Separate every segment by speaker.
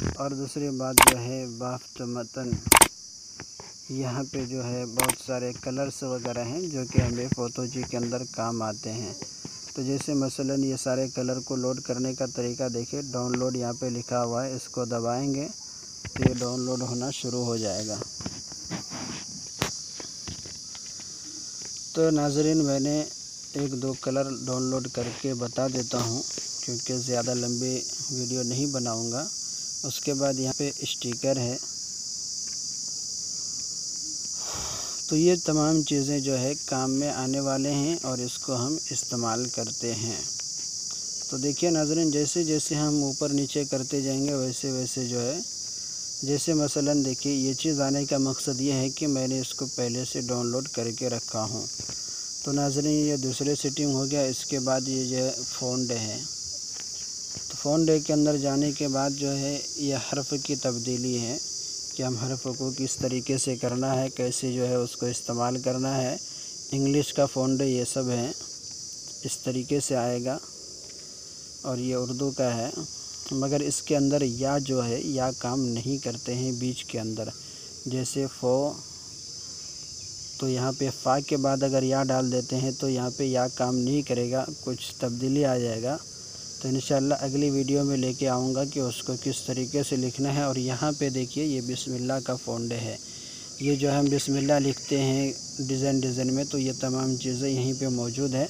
Speaker 1: اور دوسری بات جو ہے بافت متن، یہاں پہ جو ہے بہت سارے کلرز وغیرہ ہیں جو کہ ہمیں فوٹو جی کے اندر کام آتے ہیں۔ تو جیسے مثلاً یہ سارے کلر کو لوڈ کرنے کا طریقہ دیکھیں، ڈاؤن لوڈ یہاں پہ لکھا ہوا ہے، اس کو دبائیں گے تو یہ ڈاؤن لوڈ ہونا شروع ہو جائے گا۔ تو ناظرین میں نے ایک دو کلر ڈاؤن لوڈ کر کے بتا دیتا ہوں کیونکہ زیادہ لمبی ویڈیو نہیں بناؤں گا۔ اس کے بعد یہاں پہ اسٹیکر ہے، تو یہ تمام چیزیں جو ہے کام میں آنے والے ہیں اور اس کو ہم استعمال کرتے ہیں۔ تو دیکھیے ناظرین، جیسے جیسے ہم اوپر نیچے کرتے جائیں گے ویسے ویسے جو ہے، جیسے مثلاً دیکھیے یہ چیز آنے کا مقصد یہ ہے کہ میں نے اس کو پہلے سے ڈاؤن لوڈ کر کے رکھا ہوں۔ تو ناظرین یہ دوسرے سیٹنگ ہو گیا۔ اس کے بعد یہ جو ہے فونٹ ہے، تو فونٹ کے اندر جانے کے بعد جو ہے یہ حرف کی تبدیلی ہے کہ ہم حرف کو کس طریقے سے کرنا ہے، کیسے جو ہے اس کو استعمال کرنا ہے۔ انگلش کا فونٹ یہ سب ہے، اس طریقے سے آئے گا، اور یہ اردو کا ہے، مگر اس کے اندر یا جو ہے یا کام نہیں کرتے ہیں بیچ کے اندر۔ جیسے فو، تو یہاں پہ فا کے بعد اگر یا ڈال دیتے ہیں تو یہاں پہ یا کام نہیں کرے گا، کچھ تبدیلی آ جائے گا۔ تو انشاءاللہ اگلی ویڈیو میں لے کے آؤں گا کہ اس کو کس طریقے سے لکھنا ہے۔ اور یہاں پہ دیکھیے یہ بسم اللہ کا فونٹ ہے، یہ جو ہم بسم اللہ لکھتے ہیں ڈیزائن میں، تو یہ تمام چیزیں یہیں پہ موجود ہے،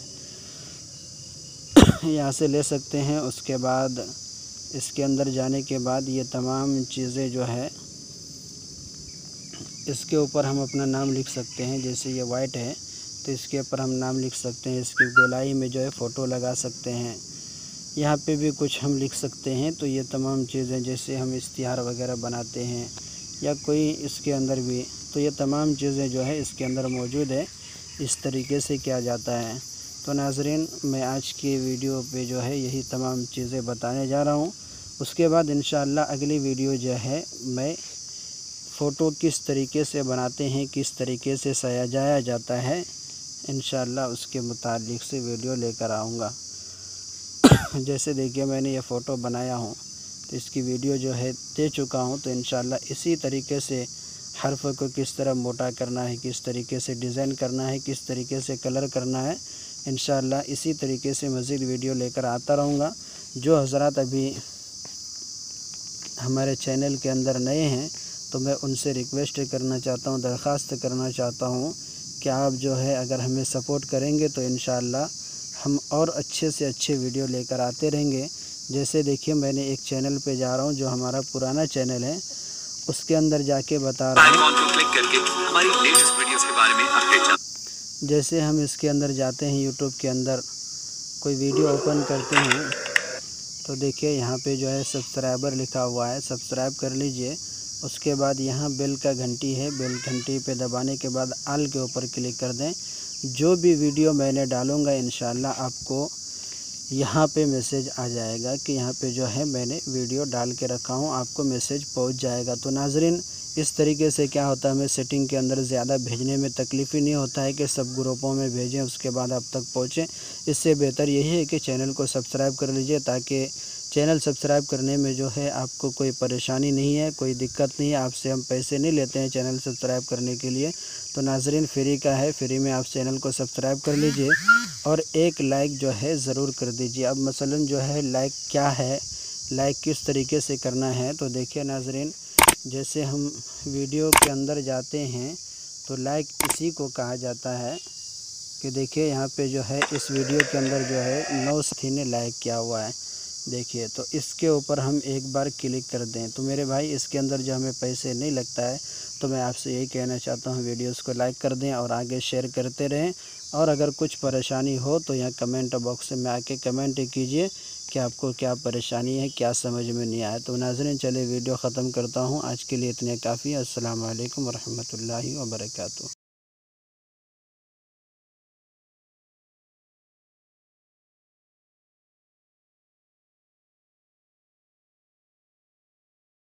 Speaker 1: یہاں سے لے سکتے ہیں۔ اس کے بعد اس کے اندر جانے کے بعد یہ تمام چیزیں جو ہے اس کے اوپر ہم اپنا نام لکھ سکتے ہیں۔ جیسے یہ وائٹ ہے تو اس کے اوپر ہم نام لکھ سکتے ہیں، اس کی گولائی میں جو ہے فوٹو لگا سکتے ہیں، یہاں پہ بھی کچھ ہم لکھ سکتے ہیں۔ تو یہ تمام چیزیں جیسے ہم اشتہار وغیرہ بناتے ہیں یا کوئی اس کے اندر بھی، تو یہ تمام چیزیں جو ہے اس کے اندر موجود ہے، اس طریقے سے کیا جاتا ہے۔ تو ناظرین میں آج کی ویڈیو پہ جو ہے یہی تمام چیزیں بتانے جا رہا ہوں۔ اس کے بعد انشاءاللہ اگلی ویڈیو جو ہے میں فوٹو کس طریقے سے بناتے ہیں، کس طریقے سے سجایا جاتا ہے، انشاءاللہ اس کے متعلق سے ویڈیو لے کر آؤں گا۔ جیسے دیکھیے میں نے یہ فوٹو بنایا ہوں تو اس کی ویڈیو جو ہے دے چکا ہوں، تو انشاءاللہ اسی طریقے سے حرف کو کس طرح موٹا کرنا ہے، کس طریقے سے ڈیزائن کرنا ہے، کس طریقے سے کلر کرنا ہے، انشاءاللہ اسی طریقے سے مزید ویڈیو لے کر آتا رہوں گا۔ جو حضرات ابھی ہمارے چینل کے اندر نئے ہیں تو میں ان سے ریکویسٹ کرنا چاہتا ہوں، درخواست کرنا چاہتا ہوں کہ آپ جو ہے اگر ہمیں سپورٹ کریں گے تو انشاءاللہ ہم اور اچھے سے اچھے ویڈیو لے کر آتے رہیں گے۔ جیسے دیکھیے میں نے ایک چینل پہ جا رہا ہوں جو ہمارا پرانا چینل ہے، اس کے اندر جا کے بتا رہا ہوں۔ جیسے ہم اس کے اندر جاتے ہیں، یوٹیوب کے اندر کوئی ویڈیو اوپن کرتے ہیں تو دیکھیے یہاں پہ جو ہے سبسکرائبر لکھا ہوا ہے، سبسکرائب کر لیجئے۔ اس کے بعد یہاں بیل کا گھنٹی ہے، بیل گھنٹی پہ دبانے کے بعد آل کے اوپر کلک کر دیں۔ جو بھی ویڈیو میں نے ڈالوں گا انشاءاللہ آپ کو یہاں پہ میسیج آ جائے گا کہ یہاں پہ جو ہے میں نے ویڈیو ڈال کے رکھا ہوں، آپ کو میسیج پہنچ جائے گا۔ تو ناظرین اس طریقے سے کیا ہوتا ہے، ہمیں سیٹنگ کے اندر زیادہ بھیجنے میں تکلیف ہی نہیں ہوتا ہے کہ سب گروپوں میں بھیجیں اس کے بعد آپ تک پہنچیں۔ اس سے بہتر یہی ہے کہ چینل کو سبسکرائب کر لیجئے تاکہ چینل سبسکرائب کرنے میں جو ہے آپ کو کوئی پریشانی نہیں ہے، کوئی دقت نہیں ہے۔ آپ سے ہم پیسے نہیں لیتے ہیں چینل سبسکرائب کرنے کے لیے، تو ناظرین فری کا ہے، فری میں آپ چینل کو سبسکرائب کر لیجئے اور ایک لائک جو ہے ضرور کر دیجئے۔ اب مثلاً جو ہے لائک کیا ہے، لائک کس طریقے سے کرنا ہے، تو دیکھیے ناظرین جیسے ہم ویڈیو کے اندر جاتے ہیں تو لائک اسی کو کہا جاتا ہے کہ دیکھیے یہاں پہ جو ہے اس ویڈیو کے اندر جو ہے 9 ساتھی نے لائک کیا ہوا ہے، دیکھیے تو اس کے اوپر ہم ایک بار کلک کر دیں تو میرے بھائی اس کے اندر جو ہمیں پیسے نہیں لگتا ہے۔ تو میں آپ سے یہی کہنا چاہتا ہوں ویڈیوز کو لائک کر دیں اور آگے شیئر کرتے رہیں، اور اگر کچھ پریشانی ہو تو یہاں کمنٹ باکس میں آ کے کمنٹ کیجئے کہ آپ کو کیا پریشانی ہے، کیا سمجھ میں نہیں آیا۔ تو ناظرین چلے ویڈیو ختم کرتا ہوں، آج کے لیے اتنے کافی۔ السلام علیکم ورحمۃ اللہ وبرکاتہ۔